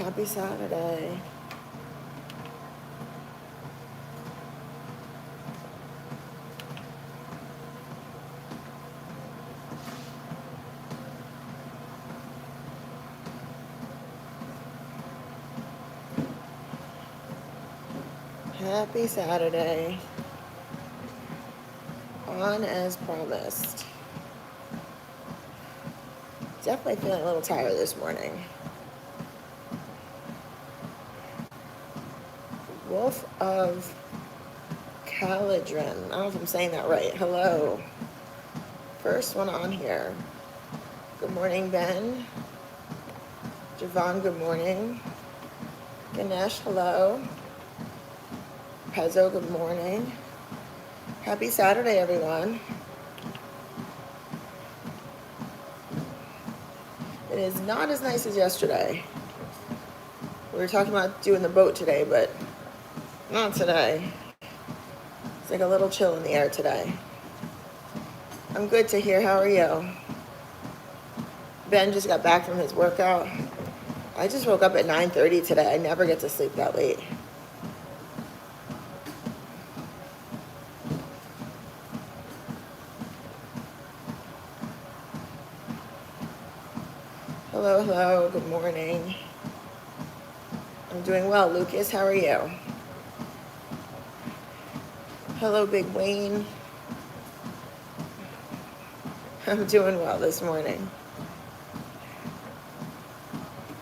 Happy Saturday. Happy Saturday. On as promised. Definitely feeling a little tired this morning. Wolf of Caladrin. I don't know if I'm saying that right. Hello. First one on here. Good morning, Ben. Javon, good morning. Ganesh, hello. Pezzo, good morning. Happy Saturday, everyone. It is not as nice as yesterday. We were talking about doing the boat today, but not today. It's like a little chill in the air today. I'm good to hear. How are you? Ben just got back from his workout. I just woke up at 9:30 today. I never get to sleep that late. Hello, hello. Good morning. I'm doing well. Lucas, how are you? Hello, Big Wayne. I'm doing well this morning.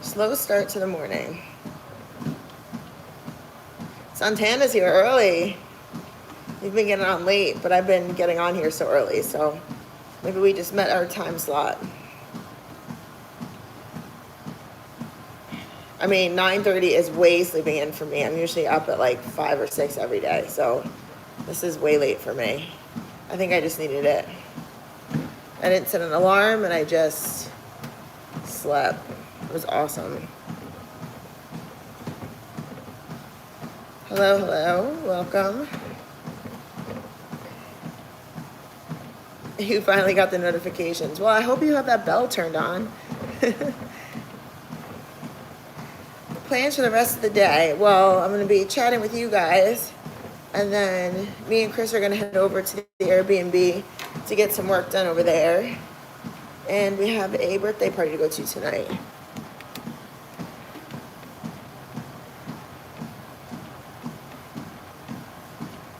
Slow start to the morning. Santana's here early. You've been getting on late, but I've been getting on here so early, so maybe we just met our time slot. I mean, 9:30 is way sleeping in for me. I'm usually up at like 5 or 6 every day, so this is way late for me. I think I just needed it. I didn't set an alarm, and I just slept. It was awesome. Hello, hello. Welcome. You finally got the notifications. Well, I hope you have that bell turned on. Plans for the rest of the day. Well, I'm going to be chatting with you guys, and then me and Chris are going to head over to the Airbnb to get some work done over there. And we have a birthday party to go to tonight.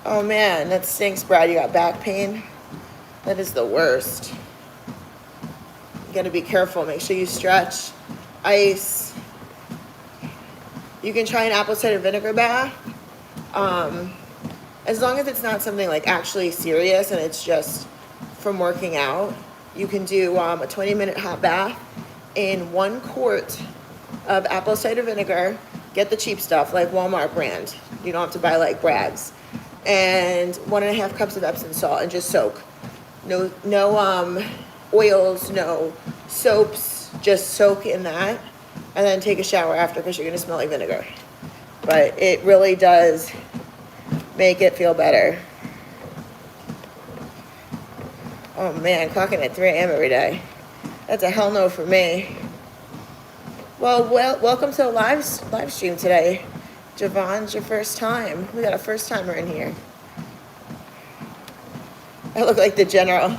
Oh man, that stinks, Brad. You got back pain? That is the worst. You got to be careful. Make sure you stretch. Ice. You can try an apple cider vinegar bath. As long as it's not something like actually serious and it's just from working out, you can do a 20-minute hot bath in 1 quart of apple cider vinegar. Get the cheap stuff like Walmart brand. You don't have to buy like Bragg's. And 1.5 cups of Epsom salt and just soak. No oils, no soaps. Just soak in that. And then take a shower after because you're going to smell like vinegar. But it really does make it feel better. Oh man, clocking at 3 a.m. every day. That's a hell no for me. Well, welcome to the live stream today. Javon's your first time. We got a first timer in here. I look like the general.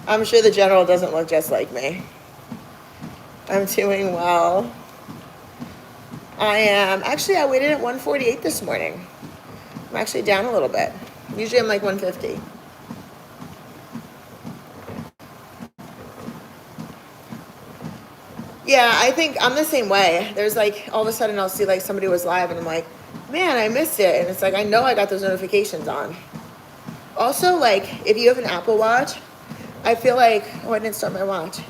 I'm sure the general doesn't look just like me. I'm doing well. I am. Actually, I waited at 148 this morning. I'm actually down a little bit. Usually I'm like 150. Yeah, I think I'm the same way. There's like, all of a sudden I'll see like somebody was live and I'm like, man, I missed it. And it's like, I know I got those notifications on. Also, like, if you have an Apple Watch, I feel like, oh, I didn't start my watch.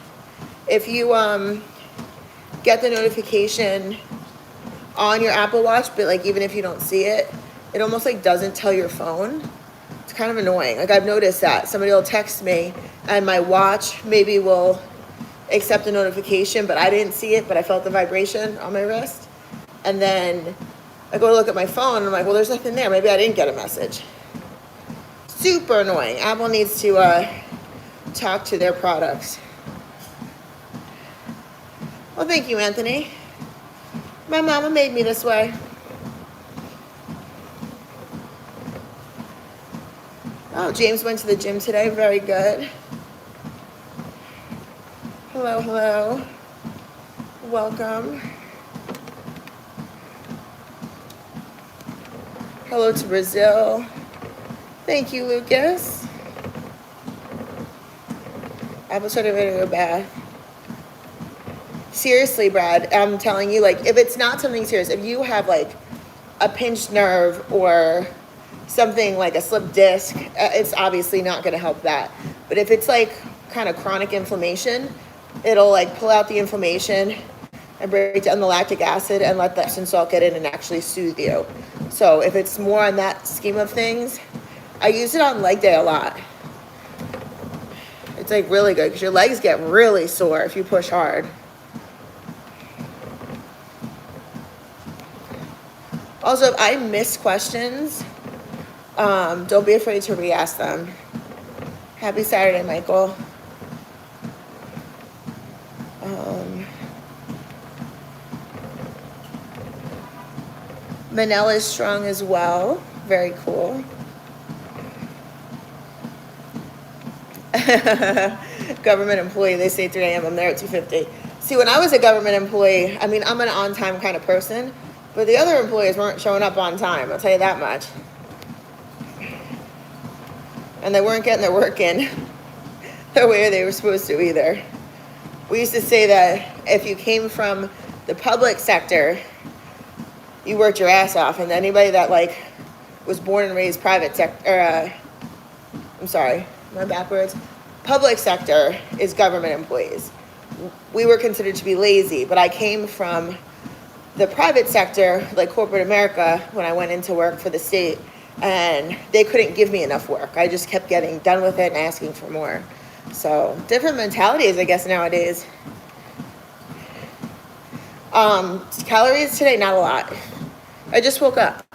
If you get the notification on your Apple Watch, but like even if you don't see it, it almost like doesn't tell your phone. It's kind of annoying. Like I've noticed that somebody will text me and my watch maybe will accept the notification, but I didn't see it, but I felt the vibration on my wrist. And then I go to look at my phone and I'm like, well, there's nothing there. Maybe I didn't get a message. Super annoying. Apple needs to talk to their products. Well, thank you, Anthony. My mama made me this way. Oh, James went to the gym today. Very good. Hello, hello. Welcome. Hello to Brazil. Thank you, Lucas. Apple cider vinegar bath. Seriously, Brad, I'm telling you, like, if it's not something serious, if you have like a pinched nerve or something like a slipped disc, it's obviously not going to help that. But if it's like kind of chronic inflammation, it'll like pull out the inflammation and break down the lactic acid and let the Epsom salt get in and actually soothe you. So if it's more on that scheme of things, I use it on leg day a lot. It's like really good because your legs get really sore if you push hard. Also, if I miss questions, don't be afraid to re-ask them. Happy Saturday, Michael. Manel is strong as well. Very cool. Government employee, they say 3 a.m. I'm there at 2:50. See, when I was a government employee, I mean, I'm an on-time kind of person, but the other employees weren't showing up on time, I'll tell you that much. And they weren't getting their work in the way they were supposed to either. We used to say that if you came from the public sector, you worked your ass off, and anybody that like was born and raised private sector, I'm sorry, am I backwards? Public sector is government employees. We were considered to be lazy, but I came from the private sector, like corporate America, when I went into work for the state, and they couldn't give me enough work. I just kept getting done with it and asking for more. So different mentalities, I guess, nowadays. Calories today, not a lot. I just woke up.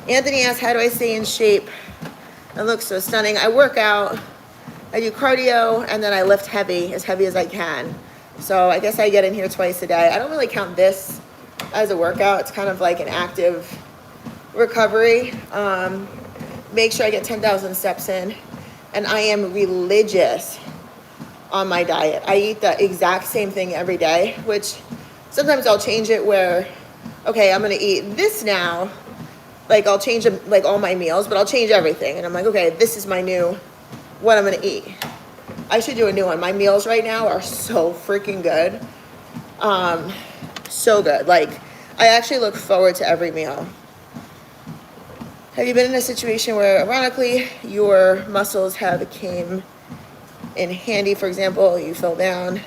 Anthony asked, how do I stay in shape and look so stunning? I work out, I do cardio, and then I lift heavy as I can. So I guess I get in here twice a day. I don't really count this as a workout. It's kind of like an active recovery. Make sure I get 10,000 steps in. And I am religious on my diet. I eat the exact same thing every day, which sometimes I'll change it where, okay, I'm gonna eat this now. Like I'll change like all my meals, but I'll change everything. And I'm like, okay, this is my new, what I'm gonna eat. I should do a new one. My meals right now are so freaking good. So good. Like I actually look forward to every meal. Have you been in a situation where ironically your muscles have came in handy? For example, you fell down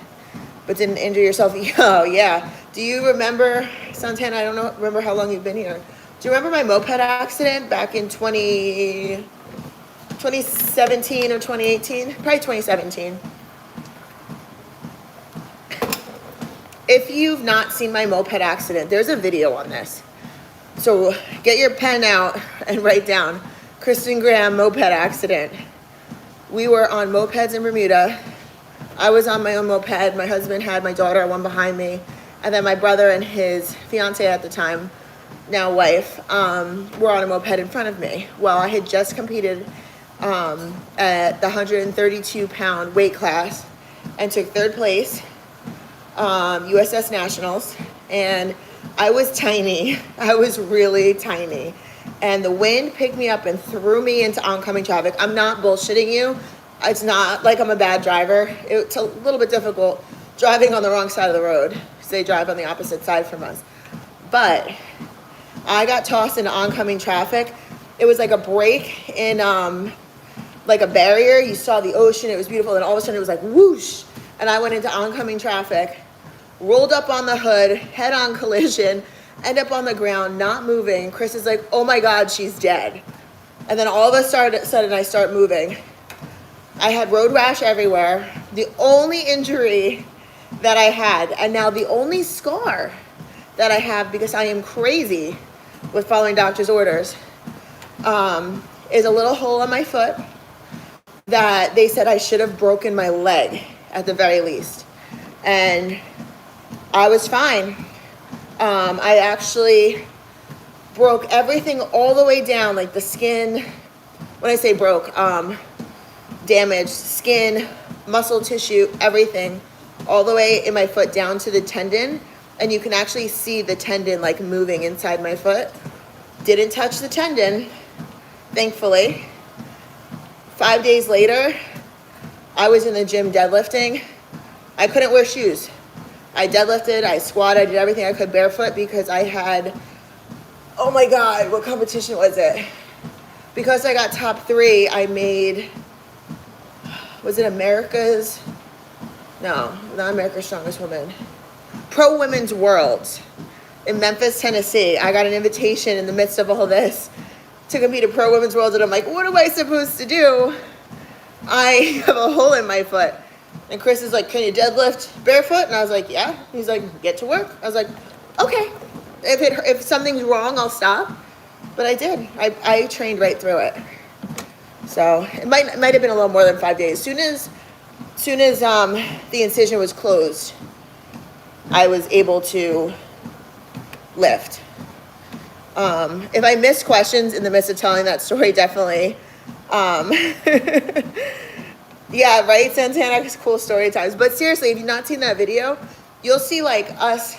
but didn't injure yourself. Oh yeah. Do you remember, Santana, I don't know, remember how long you've been here. Do you remember my moped accident back in 2017 or 2018? Probably 2017. If you've not seen my moped accident, there's a video on this. So get your pen out and write down Kristen Graham moped accident. We were on mopeds in Bermuda. I was on my own moped. My husband had my daughter, one behind me. And then my brother and his fiance at the time, now wife, were on a moped in front of me. Well, I had just competed at the 132-pound weight class and took third place, USS Nationals. And I was tiny. I was really tiny. And the wind picked me up and threw me into oncoming traffic. I'm not bullshitting you. It's not like I'm a bad driver. It's a little bit difficult driving on the wrong side of the road because they drive on the opposite side from us. But I got tossed into oncoming traffic. It was like a break in like a barrier. You saw the ocean. It was beautiful. And all of a sudden it was like whoosh. And I went into oncoming traffic, rolled up on the hood, head-on collision, end up on the ground, not moving. Chris is like, oh my God, she's dead. And then all of a sudden I start moving. I had road rash everywhere. The only injury that I had, and now the only scar that I have, because I am crazy with following doctor's orders, is a little hole on my foot that they said I should have broken my leg at the very least. And I was fine. I actually broke everything all the way down, like the skin. When I say broke, damaged skin, muscle tissue, everything, all the way in my foot down to the tendon. And you can actually see the tendon like moving inside my foot. Didn't touch the tendon, thankfully. 5 days later, I was in the gym deadlifting. I couldn't wear shoes. I deadlifted, I squatted, I did everything I could barefoot because I had, oh my God, what competition was it? Because I got top 3, I made, was it America's? No, not America's Strongest Woman. Pro Women's Worlds in Memphis, Tennessee. I got an invitation in the midst of all this to compete at Pro Women's Worlds, and I'm like, what am I supposed to do? I have a hole in my foot. And Chris is like, can you deadlift barefoot? And I was like, yeah. He's like, get to work. I was like, okay. If something's wrong, I'll stop. But I did. I trained right through it. So it might have been a little more than 5 days. Soon as the incision was closed, I was able to lift. If I missed questions in the midst of telling that story, definitely. Yeah, right, Santana, cool story times. But seriously, if you've not seen that video, you'll see like us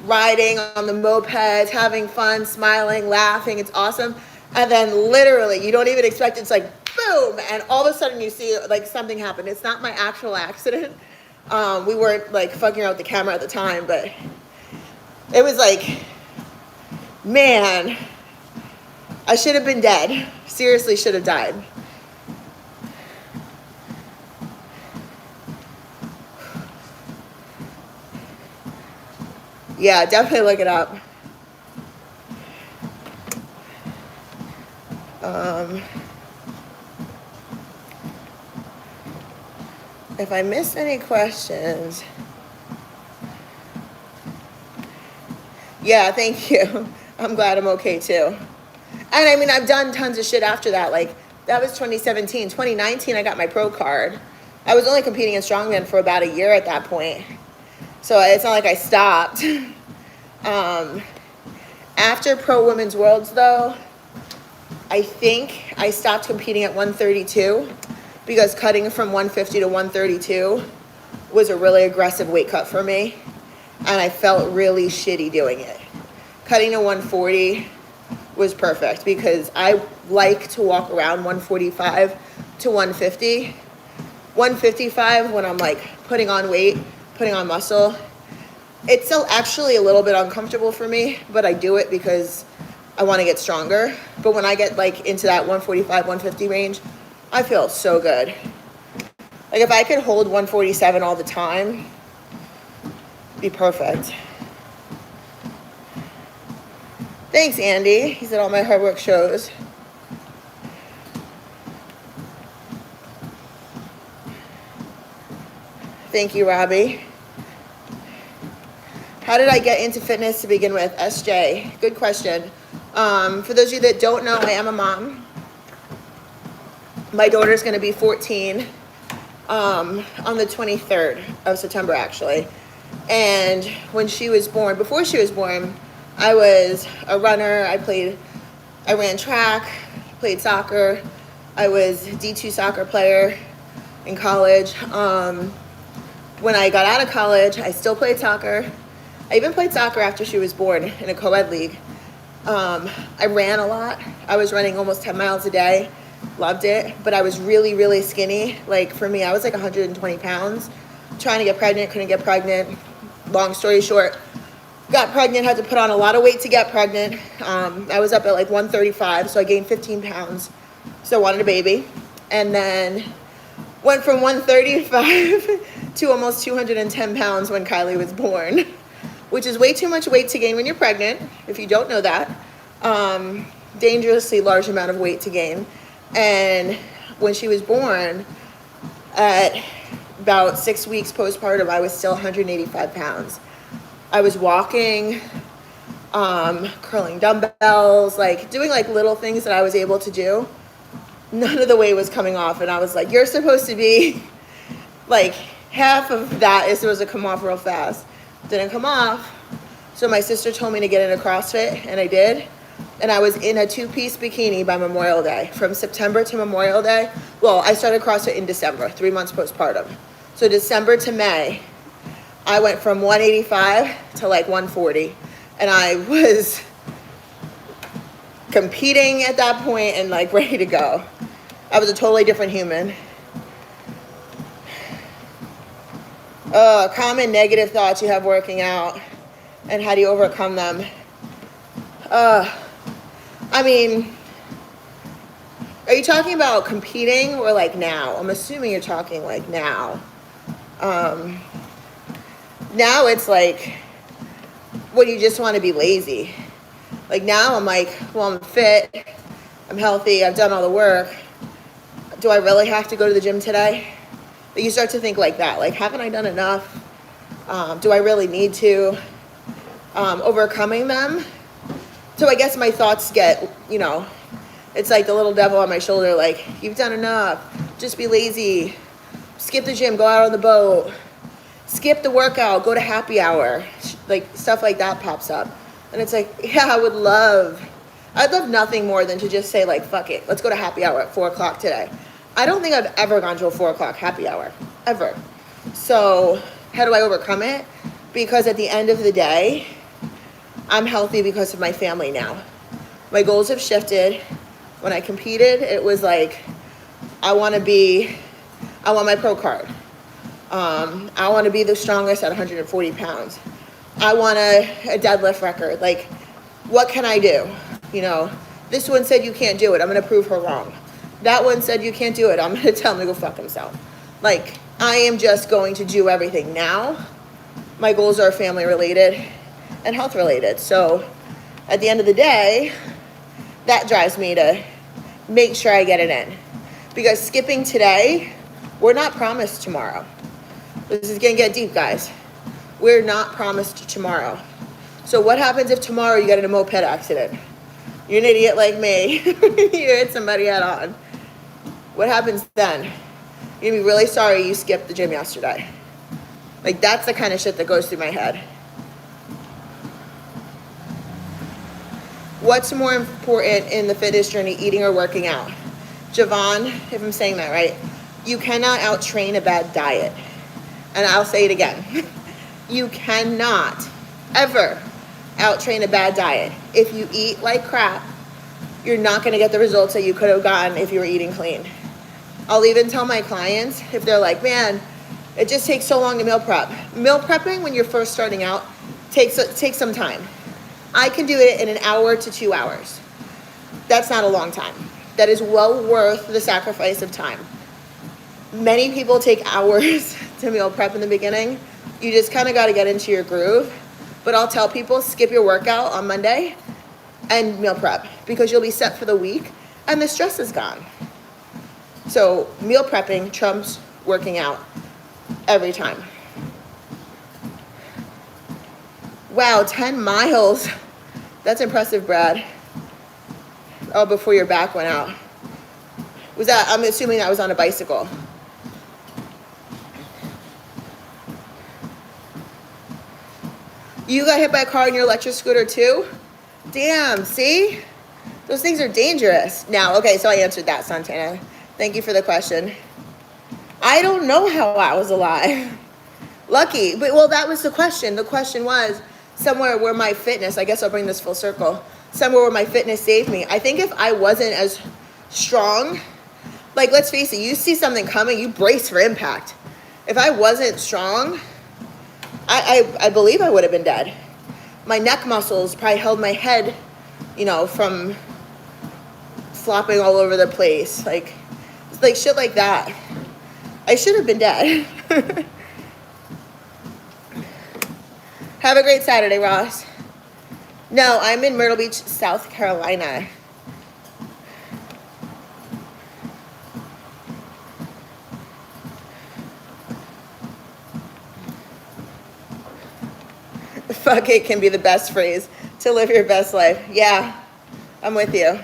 riding on the mopeds, having fun, smiling, laughing. It's awesome. And then literally, you don't even expect it. It's like, boom. And all of a sudden you see like something happen. It's not my actual accident. We weren't like fucking around with the camera at the time, but it was like, man, I should have been dead. Seriously, should have died. Yeah, definitely look it up. If I missed any questions. Yeah, thank you. I'm glad I'm okay too. And I mean, I've done tons of shit after that. Like, that was 2017. 2019, I got my pro card. I was only competing in strongman for about a year at that point. So it's not like I stopped. After Pro Women's Worlds, though, I think I stopped competing at 132 because cutting from 150 to 132 was a really aggressive weight cut for me. And I felt really shitty doing it. Cutting to 140 was perfect because I like to walk around 145 to 150. 155 when I'm like putting on weight, putting on muscle. It's still actually a little bit uncomfortable for me, but I do it because I want to get stronger. But when I get like into that 145, 150 range, I feel so good. Like if I could hold 147 all the time, it'd be perfect. Thanks, Andy. He said all my hard work shows. Thank you, Robbie. How did I get into fitness to begin with? SJ, good question. For those of you that don't know, I am a mom. My daughter's gonna be 14 on the 23rd of September, actually. And when she was born, before she was born, I was a runner. I ran track, played soccer. I was a D2 soccer player in college. When I got out of college, I still played soccer. I even played soccer after she was born in a co-ed league. I ran a lot. I was running almost 10 miles a day. Loved it. But I was really, really skinny. Like for me, I was like 120 pounds. Trying to get pregnant, couldn't get pregnant. Long story short, got pregnant, had to put on a lot of weight to get pregnant. I was up at like 135, so I gained 15 pounds. So I wanted a baby. And then went from 135 to almost 210 pounds when Kylie was born, which is way too much weight to gain when you're pregnant, if you don't know that. Dangerously large amount of weight to gain. And when she was born, at about 6 weeks postpartum, I was still 185 pounds. I was walking, curling dumbbells, like doing like little things that I was able to do. none of the weight was coming off. And I was like, you're supposed to be like, half of that is supposed to come off real fast. Didn't come off. So my sister told me to get into CrossFit, and I did. And I was in a 2-piece bikini by Memorial Day. From September to Memorial Day. Well, I started CrossFit in December, 3 months postpartum. So December to May, I went from 185 to like 140. And I was competing at that point and like ready to go. I was a totally different human. Common negative thoughts you have working out and how do you overcome them? I mean, are you talking about competing or like now? I'm assuming you're talking like now. Now it's like, what, you just want to be lazy. Like now I'm like, well, I'm fit, I'm healthy, I've done all the work. Do I really have to go to the gym today? But you start to think like that, like, haven't I done enough? Do I really need to? Overcoming them. So I guess my thoughts get, you know, it's like the little devil on my shoulder, like, you've done enough, just be lazy, skip the gym, go out on the boat, skip the workout, go to happy hour, like stuff like that pops up. And it's like, yeah, I'd love nothing more than to just say like, fuck it, let's go to happy hour at 4 o'clock today. I don't think I've ever gone to a 4 o'clock happy hour, ever. So how do I overcome it? Because at the end of the day, I'm healthy because of my family now. My goals have shifted. When I competed, it was like, I want my pro card. I want to be the strongest at 140 pounds. I want a deadlift record. Like, what can I do? You know, this one said you can't do it. I'm going to prove her wrong. That one said you can't do it. I'm going to tell him to go fuck himself. Like, I am just going to do everything now. My goals are family related and health related. So at the end of the day, that drives me to make sure I get it in. Because skipping today, we're not promised tomorrow. This is going to get deep, guys. We're not promised tomorrow. So what happens if tomorrow you get in a moped accident? You're an idiot like me. You hit somebody head on. What happens then? You're going to be really sorry you skipped the gym yesterday. Like, that's the kind of shit that goes through my head. What's more important in the fitness journey, eating or working out? Javon, if I'm saying that right, you cannot out-train a bad diet. And I'll say it again. You cannot ever out-train a bad diet. If you eat like crap, you're not going to get the results that you could have gotten if you were eating clean. I'll even tell my clients, if they're like, man, it just takes so long to meal prep. Meal prepping when you're first starting out takes some time. I can do it in an hour to 2 hours. That's not a long time. That is well worth the sacrifice of time. Many people take hours to meal prep in the beginning. You just kind of got to get into your groove. But I'll tell people, skip your workout on Monday and meal prep, because you'll be set for the week and the stress is gone. So meal prepping trumps working out every time. Wow, 10 miles. That's impressive, Brad. Oh, before your back went out. Was that, I'm assuming that was on a bicycle. You got hit by a car on your electric scooter too? Damn, see? Those things are dangerous. Now, okay, so I answered that, Santana. Thank you for the question. I don't know how I was alive. Lucky, but well, that was the question. The question was somewhere where my fitness, I guess I'll bring this full circle, somewhere where my fitness saved me. I think if I wasn't as strong, like, let's face it, you see something coming, you brace for impact. If I wasn't strong, I believe I would have been dead. My neck muscles probably held my head, you know, from flopping all over the place. Like shit like that. I should have been dead. Have a great Saturday, Ross. No, I'm in Myrtle Beach, South Carolina. Fuck it can be the best phrase to live your best life. Yeah, I'm with you.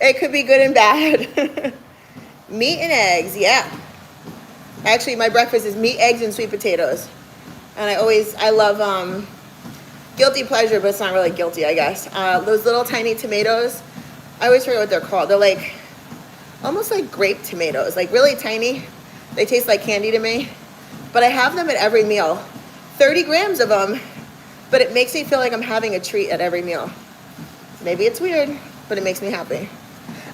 It could be good and bad. Meat and eggs, yeah. Actually, my breakfast is meat, eggs, and sweet potatoes. And I love, guilty pleasure, but it's not really guilty, I guess. Those little tiny tomatoes, I always forget what they're called. They're like, almost like grape tomatoes, like really tiny. They taste like candy to me. But I have them at every meal. 30 grams of them, but it makes me feel like I'm having a treat at every meal. Maybe it's weird, but it makes me happy.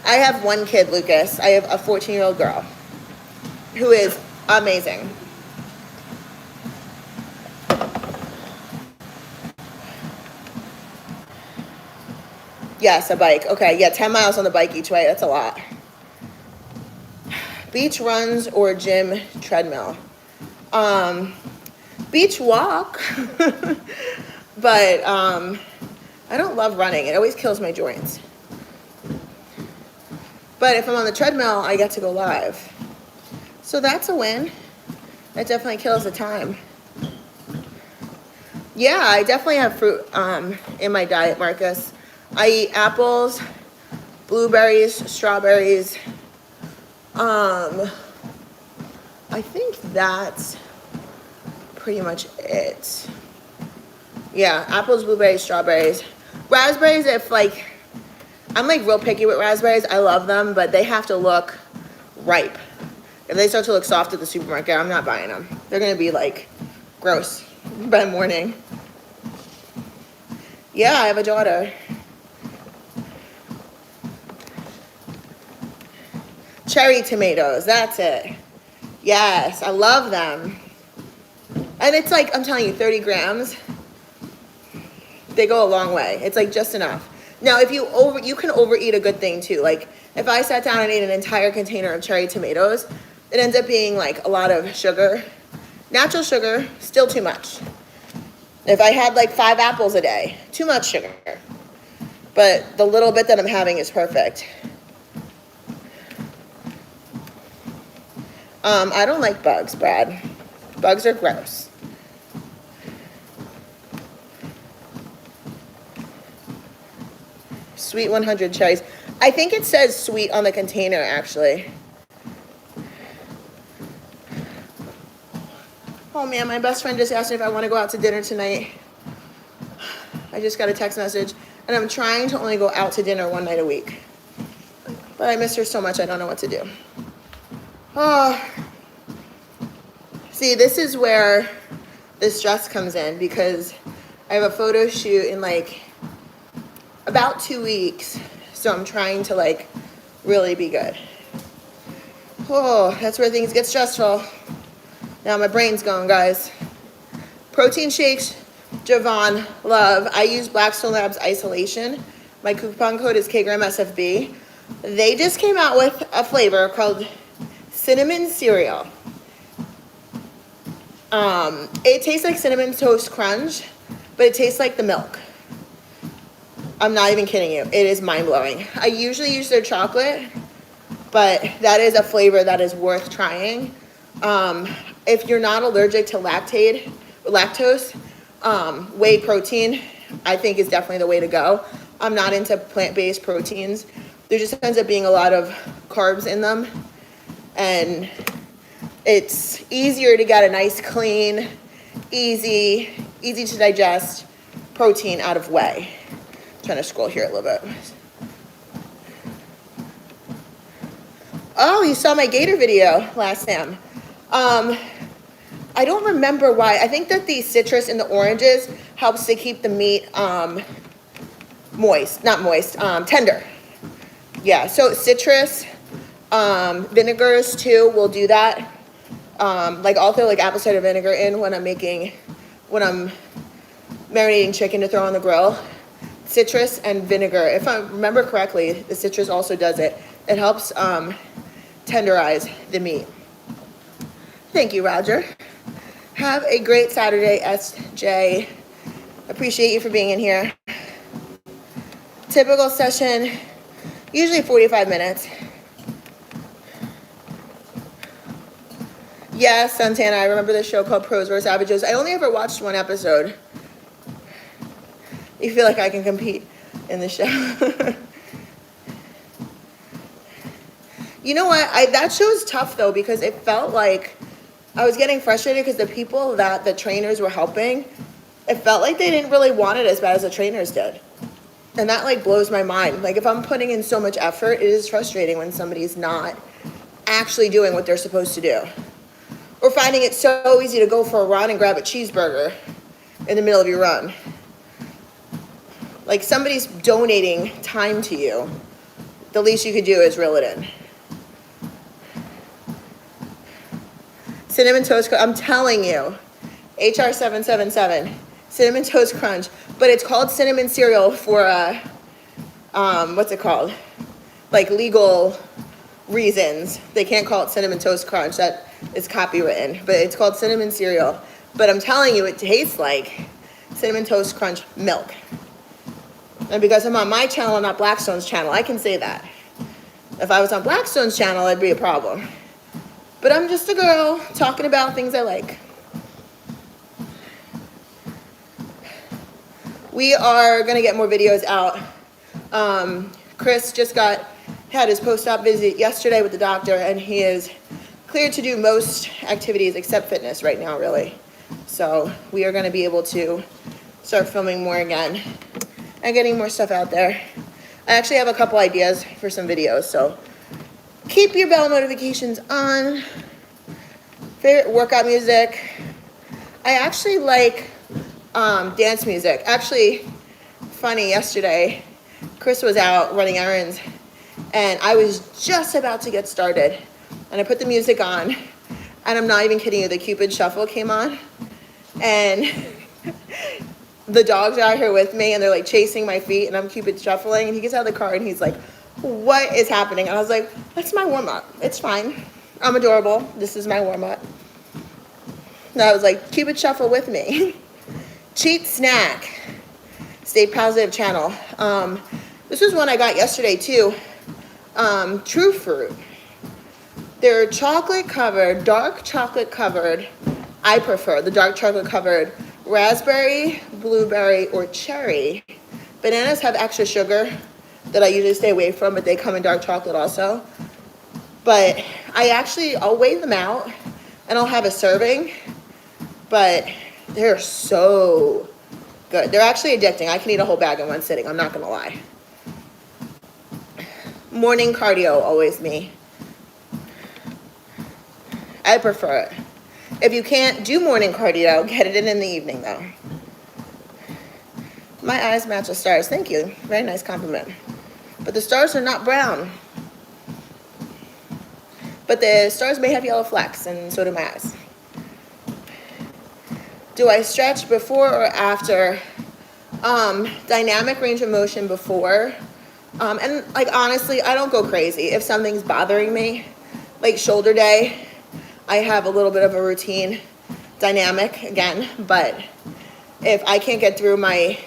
I have one kid, Lucas. I have a 14-year-old girl who is amazing. Yes, a bike. Okay, yeah, 10 miles on the bike each way. That's a lot. Beach runs or gym treadmill. Beach walk. But I don't love running. It always kills my joints. But if I'm on the treadmill, I get to go live. So that's a win. That definitely kills the time. Yeah, I definitely have fruit in my diet, Marcus. I eat apples, blueberries, strawberries. I think that's pretty much it. Yeah, apples, blueberries, strawberries. Raspberries, if like, I'm like real picky with raspberries. I love them, but they have to look ripe. If they start to look soft at the supermarket, I'm not buying them. They're gonna be like gross by morning. Yeah, I have a daughter. Cherry tomatoes, that's it. Yes, I love them. And it's like, I'm telling you, 30 grams, they go a long way. It's like just enough. Now, if you can overeat a good thing too. Like if I sat down and ate an entire container of cherry tomatoes, it ends up being like a lot of sugar. Natural sugar, still too much. If I had like 5 apples a day, too much sugar. But the little bit that I'm having is perfect. I don't like bugs, Brad. Bugs are gross. Sweet 100 cherries. I think it says sweet on the container, actually. Oh man, my best friend just asked me if I want to go out to dinner tonight. I just got a text message, and I'm trying to only go out to dinner one night a week. But I miss her so much, I don't know what to do. Oh. See, this is where the stress comes in, because I have a photo shoot in like about 2 weeks. So I'm trying to like really be good. Oh, that's where things get stressful. Now my brain's going, guys. Protein shakes, Javon, love. I use Blackstone Labs Isolation. My coupon code is KGrahamSFB. They just came out with a flavor called cinnamon cereal. It tastes like Cinnamon Toast Crunch, but it tastes like the milk. I'm not even kidding you. It is mind-blowing. I usually use their chocolate, but that is a flavor that is worth trying. If you're not allergic to lactose, whey protein, I think is definitely the way to go. I'm not into plant-based proteins. There just ends up being a lot of carbs in them, and it's easier to get a nice, clean, easy to digest protein out of whey. I'm trying to scroll here a little bit. Oh, you saw my gator video last Sam. I don't remember why. I think that the citrus in the oranges helps to keep the meat tender. Yeah, so citrus, vinegars too will do that. Like I'll throw like apple cider vinegar in when I'm marinating chicken to throw on the grill. Citrus and vinegar. If I remember correctly, the citrus also does it. It helps tenderize the meat. Thank you, Roger. Have a great Saturday, SJ. Appreciate you for being in here. Typical session, usually 45 minutes. Yes, Santana, I remember the show called Pros vs. Savages. I only ever watched one episode. You feel like I can compete in the show. You know what? That show was tough though, because it felt like I was getting frustrated because the people that the trainers were helping, it felt like they didn't really want it as bad as the trainers did. And that like blows my mind. Like if I'm putting in so much effort, it is frustrating when somebody's not actually doing what they're supposed to do. Or finding it so easy to go for a run and grab a cheeseburger in the middle of your run. Like somebody's donating time to you. The least you could do is reel it in. Cinnamon Toast Crunch, I'm telling you, HR 777, Cinnamon Toast Crunch, but it's called cinnamon cereal for, what's it called? Like legal reasons. They can't call it Cinnamon Toast Crunch, that is copywritten, but it's called cinnamon cereal. But I'm telling you, it tastes like Cinnamon Toast Crunch milk. And because I'm on my channel and not Blackstone's channel, I can say that. If I was on Blackstone's channel, it'd be a problem. But I'm just a girl talking about things I like. We are gonna get more videos out. Chris just had his post-op visit yesterday with the doctor, and he is cleared to do most activities except fitness right now, really. So we are gonna be able to start filming more again and getting more stuff out there. I actually have a couple ideas for some videos, so keep your bell notifications on. Favorite workout music. I actually like dance music. Actually, funny, yesterday, Chris was out running errands, and I was just about to get started. And I put the music on, and I'm not even kidding you, the Cupid Shuffle came on, and the dogs are out here with me, and they're like chasing my feet, and I'm Cupid shuffling, and he gets out of the car, and he's like, what is happening? And I was like, that's my warm-up. It's fine. I'm adorable. This is my warm-up. And I was like, Cupid Shuffle with me. Cheat snack. Stay Positive channel. This was one I got yesterday, too. True Fruit. They're chocolate-covered, dark chocolate-covered. I prefer the dark chocolate-covered raspberry, blueberry, or cherry. Bananas have extra sugar that I usually stay away from, but they come in dark chocolate also. But I'll weigh them out, and I'll have a serving, but they're so good. They're actually addicting. I can eat a whole bag in one sitting, I'm not gonna lie. Morning cardio, always me. I prefer it. If you can't do morning cardio, get it in the evening though. My eyes match the stars. Thank you. Very nice compliment. But the stars are not brown. But the stars may have yellow flecks, and so do my eyes. Do I stretch before or after? Dynamic range of motion before. And like honestly, I don't go crazy. If something's bothering me, like shoulder day, I have a little bit of a routine, dynamic again, but if I can't get through my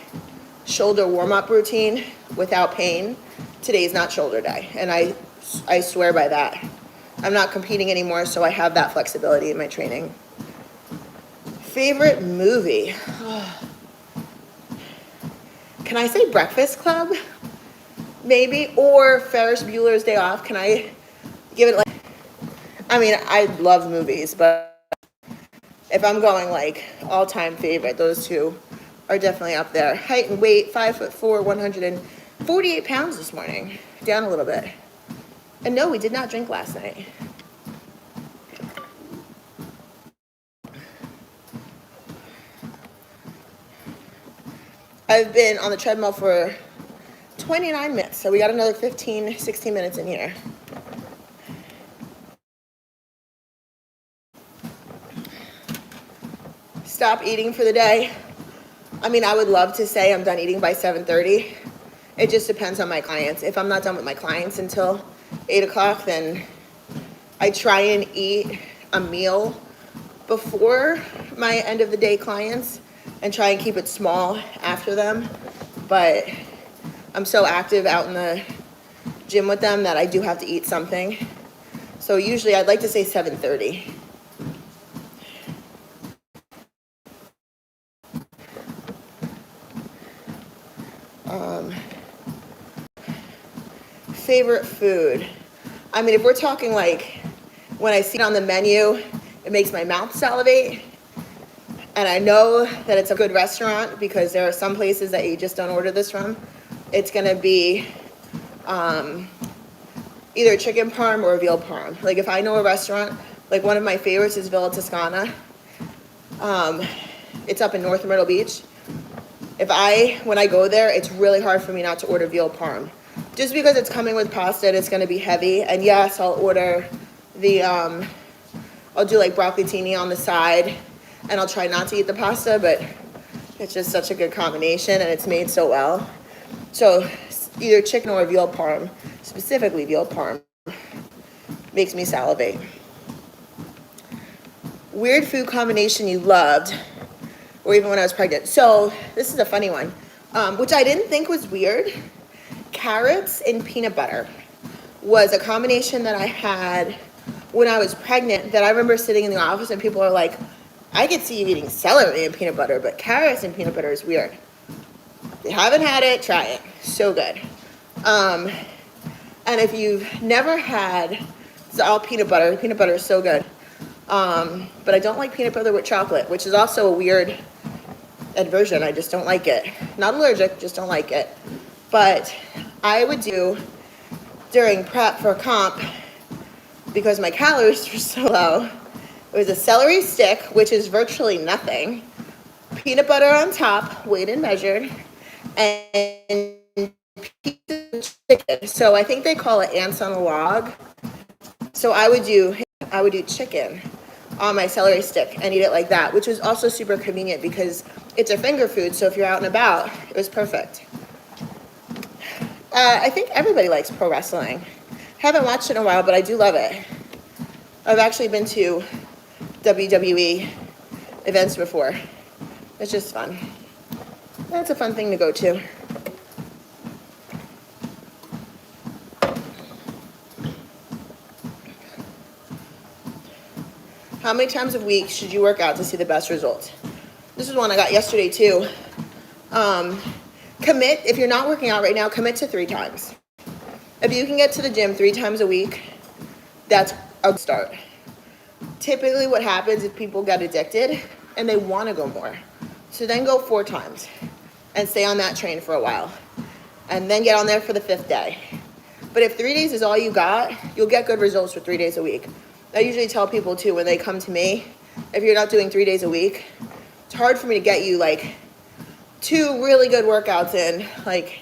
shoulder warm-up routine without pain, today's not shoulder day, and I swear by that. I'm not competing anymore, so I have that flexibility in my training. Favorite movie? Can I say Breakfast Club? Maybe, or Ferris Bueller's Day Off. Can I give it like, I mean, I love movies, but if I'm going like all-time favorite, those two are definitely up there. Height and weight, 5'4", 148 pounds this morning. Down a little bit. And no, we did not drink last night. I've been on the treadmill for 29 minutes, so we got another 15, 16 minutes in here. Stop eating for the day. I mean, I would love to say I'm done eating by 7:30. It just depends on my clients. If I'm not done with my clients until 8 o'clock, then I try and eat a meal before my end of the day clients and try and keep it small after them. But I'm so active out in the gym with them that I do have to eat something. So usually I'd like to say 7:30. Favorite food? I mean, if we're talking like when I see it on the menu, it makes my mouth salivate. And I know that it's a good restaurant because there are some places that you just don't order this from. It's gonna be either chicken parm or veal parm. Like if I know a restaurant, like one of my favorites is Villa Toscana. It's up in North Myrtle Beach. When I go there, it's really hard for me not to order veal parm. Just because it's coming with pasta and it's gonna be heavy. And yes, I'll order I'll do like broccolini on the side, and I'll try not to eat the pasta, but it's just such a good combination and it's made so well. So either chicken or veal parm, specifically veal parm, makes me salivate. Weird food combination you loved, or even when I was pregnant. So this is a funny one, which I didn't think was weird. Carrots and peanut butter was a combination that I had when I was pregnant that I remember sitting in the office and people are like, I could see you eating celery and peanut butter, but carrots and peanut butter is weird. If you haven't had it, try it. So good. And if you've never had, it's all peanut butter. Peanut butter is so good. But I don't like peanut butter with chocolate, which is also a weird aversion. I just don't like it. Not allergic, just don't like it. But I would do during prep for comp, because my calories were so low, it was a celery stick, which is virtually nothing, peanut butter on top, weighed and measured, and piece of chicken. So I think they call it ants on a log. So I would do chicken on my celery stick and eat it like that, which was also super convenient because it's a finger food. So if you're out and about, it was perfect. I think everybody likes pro wrestling. Haven't watched it in a while, but I do love it. I've actually been to WWE events before. It's just fun. That's a fun thing to go to. How many times a week should you work out to see the best results? This is one I got yesterday too. Commit, if you're not working out right now, commit to 3 times. If you can get to the gym 3 times a week, that's a start. Typically what happens is people get addicted and they want to go more. So then go 4 times and stay on that train for a while. And then get on there for the 5th day. But if 3 days is all you got, you'll get good results for 3 days a week. I usually tell people too when they come to me, if you're not doing 3 days a week, it's hard for me to get you like 2 really good workouts in. Like,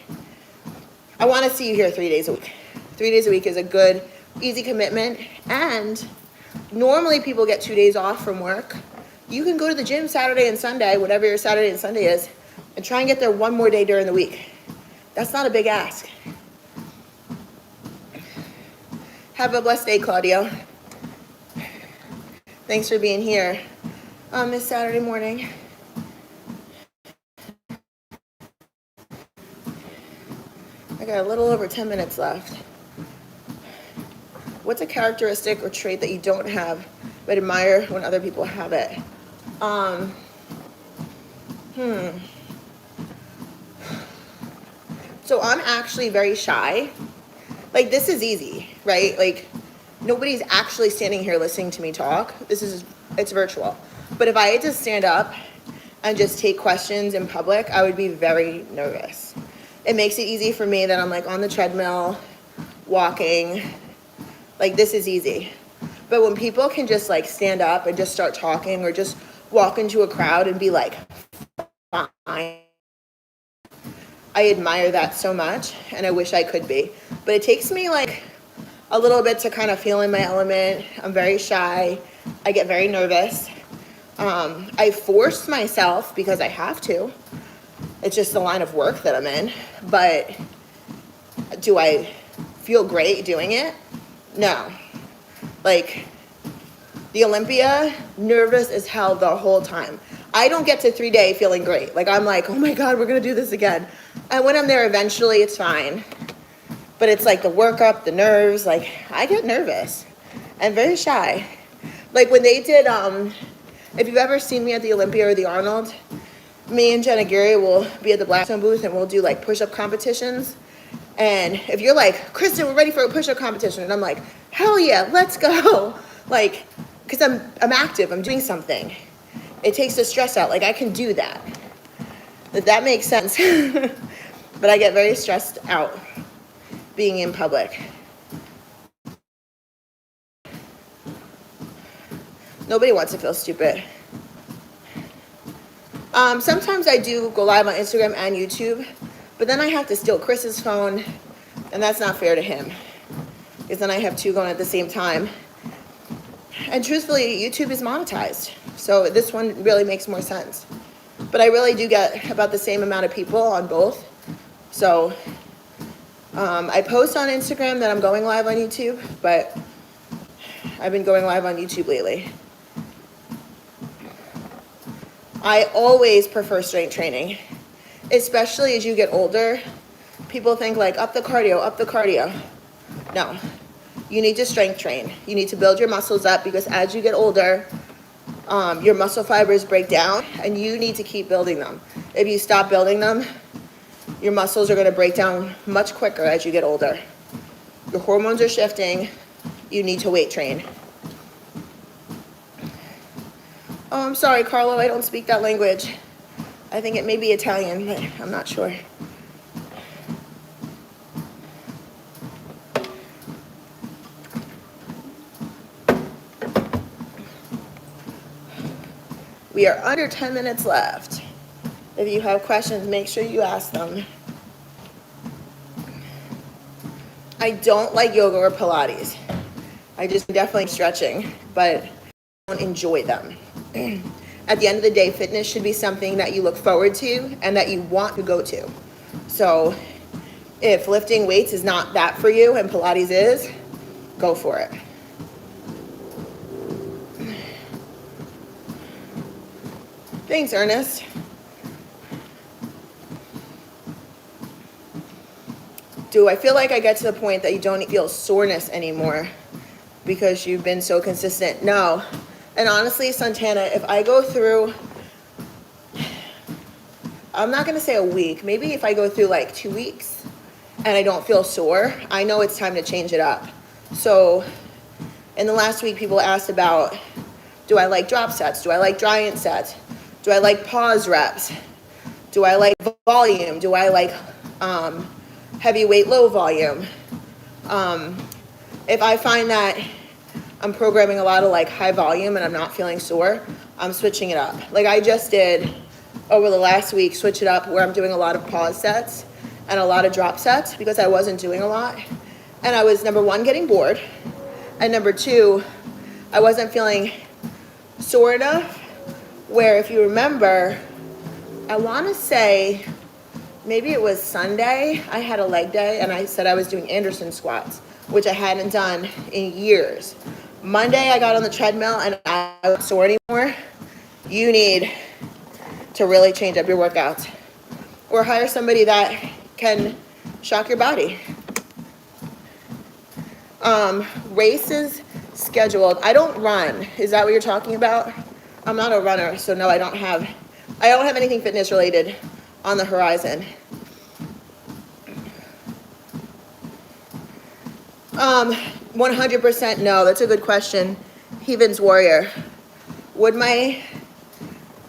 I want to see you here 3 days a week. 3 days a week is a good, easy commitment. And normally people get 2 days off from work. You can go to the gym Saturday and Sunday, whatever your Saturday and Sunday is, and try and get there 1 more day during the week. That's not a big ask. Have a blessed day, Claudio. Thanks for being here on this Saturday morning. I got a little over 10 minutes left. What's a characteristic or trait that you don't have but admire when other people have it? So I'm actually very shy. Like, this is easy, right? Like, nobody's actually standing here listening to me talk. It's virtual. But if I had to stand up and just take questions in public, I would be very nervous. It makes it easy for me that I'm like on the treadmill, walking. Like, this is easy. But when people can just like stand up and just start talking or just walk into a crowd and be like, fine. I admire that so much and I wish I could be. But it takes me like a little bit to kind of feel in my element. I'm very shy. I get very nervous. I force myself because I have to. It's just the line of work that I'm in. But do I feel great doing it? No. Like, the Olympia, nervous as hell the whole time. I don't get to 3 day feeling great. Like, I'm like, oh my God, we're gonna do this again. And when I'm there eventually, it's fine. But it's like the workup, the nerves, like, I get nervous. I'm very shy. Like when they did, if you've ever seen me at the Olympia or the Arnold, me and Jenna Geary will be at the Blackstone booth and we'll do like push-up competitions. And if you're like, Kristen, we're ready for a push-up competition, and I'm like, hell yeah, let's go. Like, because I'm active, I'm doing something. It takes the stress out. Like, I can do that. If that makes sense. But I get very stressed out being in public. Nobody wants to feel stupid. Sometimes I do go live on Instagram and YouTube, but then I have to steal Chris's phone, and that's not fair to him, because then I have two going at the same time. And truthfully, YouTube is monetized, so this one really makes more sense. But I really do get about the same amount of people on both. So I post on Instagram that I'm going live on YouTube, but I've been going live on YouTube lately. I always prefer strength training, especially as you get older. People think like, up the cardio, up the cardio. No, you need to strength train. You need to build your muscles up, because as you get older, your muscle fibers break down, and you need to keep building them. If you stop building them, your muscles are going to break down much quicker as you get older. Your hormones are shifting. You need to weight train. Oh, I'm sorry, Carlo, I don't speak that language. I think it may be Italian, but I'm not sure. We are under 10 minutes left. If you have questions, make sure you ask them. I don't like yoga or Pilates. I just definitely stretching, but I don't enjoy them. At the end of the day, fitness should be something that you look forward to and that you want to go to. So if lifting weights is not that for you and Pilates is, go for it. Thanks, Ernest. Do I feel like I get to the point that you don't feel soreness anymore because you've been so consistent? No. And honestly, Santana, if I go through, I'm not going to say a week, maybe if I go through like 2 weeks and I don't feel sore, I know it's time to change it up. So in the last week, people asked about, do I like drop sets? Do I like giant sets? Do I like pause reps? Do I like volume? Do I like heavy weight, low volume? If I find that I'm programming a lot of like high volume and I'm not feeling sore, I'm switching it up. Like I just did over the last week, switch it up where I'm doing a lot of pause sets and a lot of drop sets because I wasn't doing a lot. And I was, number one, getting bored. And number two, I wasn't feeling sore enough where, if you remember, I want to say maybe it was Sunday, I had a leg day and I said I was doing Anderson squats, which I hadn't done in years. Monday, I got on the treadmill and I wasn't sore anymore. You need to really change up your workouts or hire somebody that can shock your body. Races scheduled. I don't run. Is that what you're talking about? I'm not a runner, so no, I don't have anything fitness related on the horizon. 100% no. That's a good question. Heavens Warrior. Would my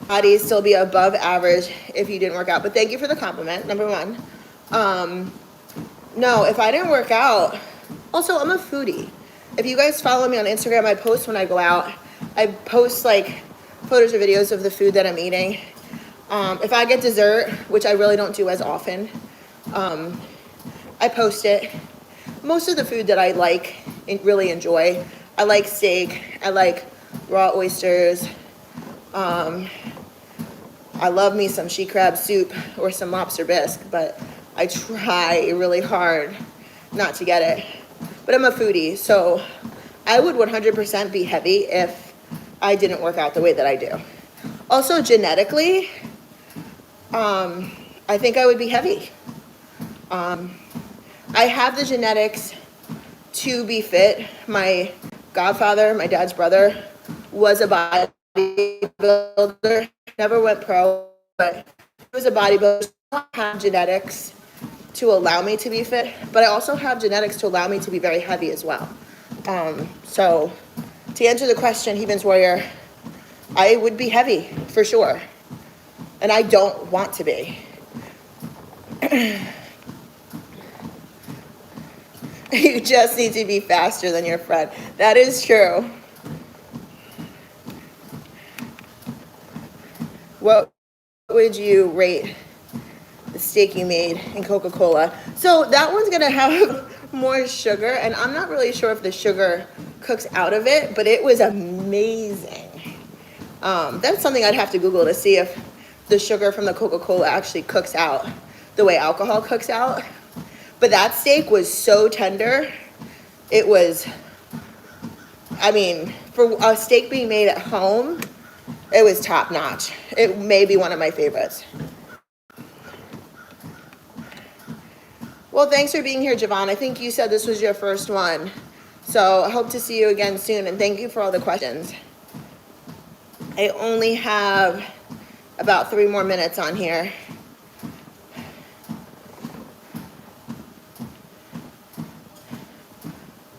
body still be above average if you didn't work out? But thank you for the compliment, number one. No, if I didn't work out, also I'm a foodie. If you guys follow me on Instagram, I post when I go out. I post like photos or videos of the food that I'm eating. If I get dessert, which I really don't do as often, I post it. Most of the food that I like and really enjoy, I like steak, I like raw oysters, I love me some she crab soup or some lobster bisque, but I try really hard not to get it. But I'm a foodie, so I would 100% be heavy if I didn't work out the way that I do. Also, genetically, I think I would be heavy. I have the genetics to be fit. My godfather, my dad's brother, was a bodybuilder. Never went pro, but he was a bodybuilder. I have genetics to allow me to be fit, but I also have genetics to allow me to be very heavy as well. So to answer the question, Heathens Warrior, I would be heavy for sure. And I don't want to be. You just need to be faster than your friend. That is true. What would you rate the steak you made in Coca-Cola? So that one's gonna have more sugar, and I'm not really sure if the sugar cooks out of it, but it was amazing. That's something I'd have to Google to see if the sugar from the Coca-Cola actually cooks out the way alcohol cooks out. But that steak was so tender. It was, I mean, for a steak being made at home, it was top notch. It may be one of my favorites. Well, thanks for being here, Javon. I think you said this was your first one. So I hope to see you again soon, and thank you for all the questions. I only have about 3 more minutes on here.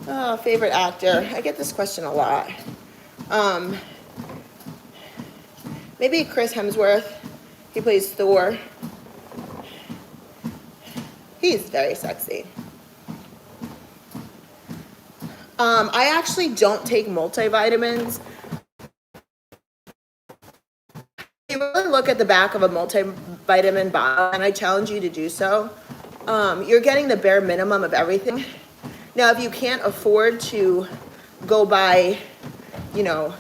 Oh, favorite actor. I get this question a lot. Maybe Chris Hemsworth. He plays Thor. He's very sexy. I actually don't take multivitamins. If you really look at the back of a multivitamin bottle, and I challenge you to do so, you're getting the bare minimum of everything. Now, if you can't afford to go buy, your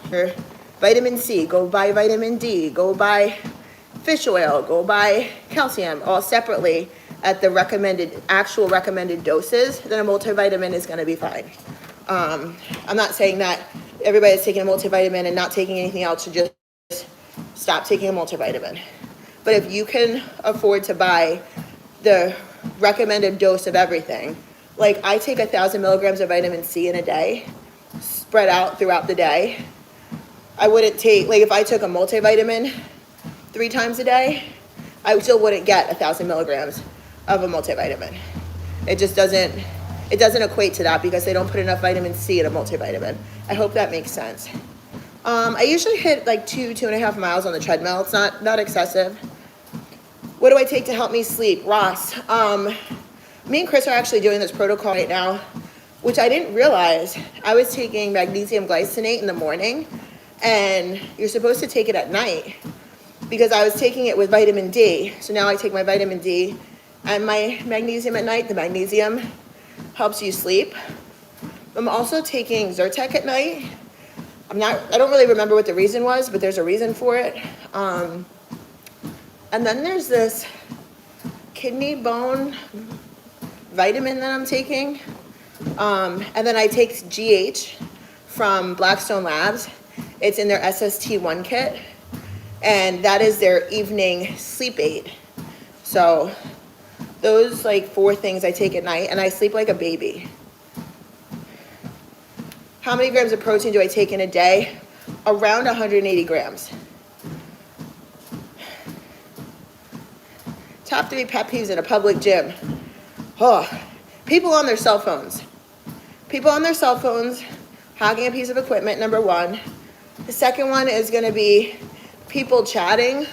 vitamin C, go buy vitamin D, go buy fish oil, go buy calcium, all separately at the actual recommended doses, then a multivitamin is gonna be fine. I'm not saying that everybody that's taking a multivitamin and not taking anything else should just stop taking a multivitamin. But if you can afford to buy the recommended dose of everything, like I take 1,000 milligrams of vitamin C in a day, spread out throughout the day. I wouldn't take, like if I took a multivitamin 3 times a day, I still wouldn't get 1,000 milligrams of a multivitamin. It just doesn't equate to that because they don't put enough vitamin C in a multivitamin. I hope that makes sense. I usually hit like 2.5 miles on the treadmill. It's not excessive. What do I take to help me sleep? Ross, me and Chris are actually doing this protocol right now, which I didn't realize. I was taking magnesium glycinate in the morning, and you're supposed to take it at night because I was taking it with vitamin D. So now I take my vitamin D and my magnesium at night. The magnesium helps you sleep. I'm also taking Zyrtec at night. I don't really remember what the reason was, but there's a reason for it. And then there's this kidney bone vitamin that I'm taking. And then I take GH from Blackstone Labs. It's in their SST1 kit. And that is their evening sleep aid. So those 4 things I take at night, and I sleep like a baby. How many grams of protein do I take in a day? Around 180 grams. Top 3 pet peeves in a public gym. Oh, people on their cell phones. People on their cell phones hogging a piece of equipment, number 1. The second one is going to be people chatting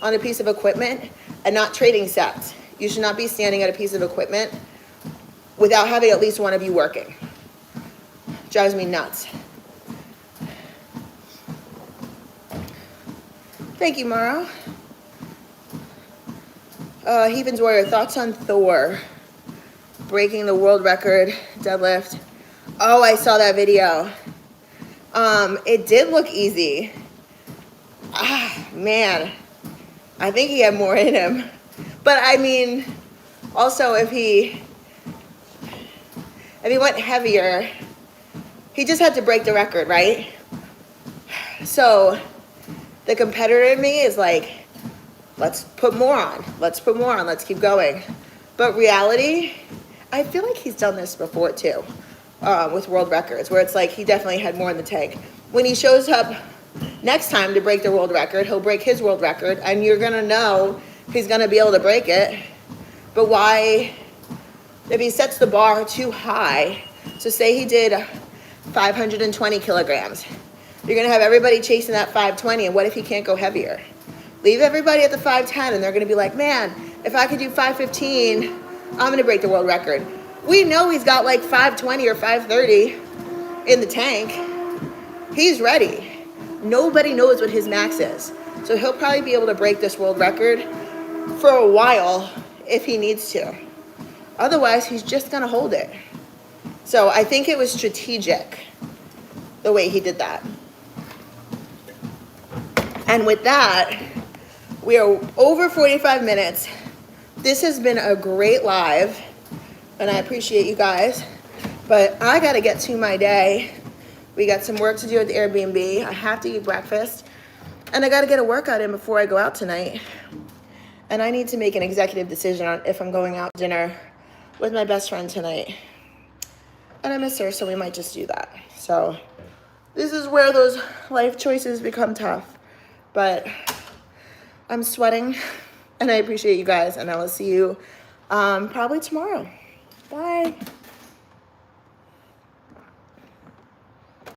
on a piece of equipment and not trading sets. You should not be standing at a piece of equipment without having at least one of you working. Drives me nuts. Thank you, Mara. Heathens Warrior, thoughts on Thor breaking the world record deadlift? Oh, I saw that video. It did look easy. Man, I think he had more in him. But I mean, also if he went heavier, he just had to break the record, right? So the competitor in me is like, let's put more on. Let's put more on. Let's keep going. But reality, I feel like he's done this before too, with world records, where it's like he definitely had more in the tank. When he shows up next time to break the world record, he'll break his world record, and you're gonna know he's gonna be able to break it. But why if he sets the bar too high, so say he did 520 kilograms, you're gonna have everybody chasing that 520, and what if he can't go heavier? Leave everybody at the 510, and they're gonna be like, man, if I could do 515, I'm gonna break the world record. We know he's got like 520 or 530 in the tank. He's ready. Nobody knows what his max is. So he'll probably be able to break this world record for a while if he needs to. Otherwise, he's just gonna hold it. So I think it was strategic, the way he did that. And with that, we are over 45 minutes. This has been a great live, and I appreciate you guys, but I gotta get to my day. We got some work to do at the Airbnb. I have to eat breakfast, and I gotta get a workout in before I go out tonight. And I need to make an executive decision on if I'm going out to dinner with my best friend tonight. And I miss her, so we might just do that. So this is where those life choices become tough. But I'm sweating, and I appreciate you guys, and I will see you probably tomorrow. Bye.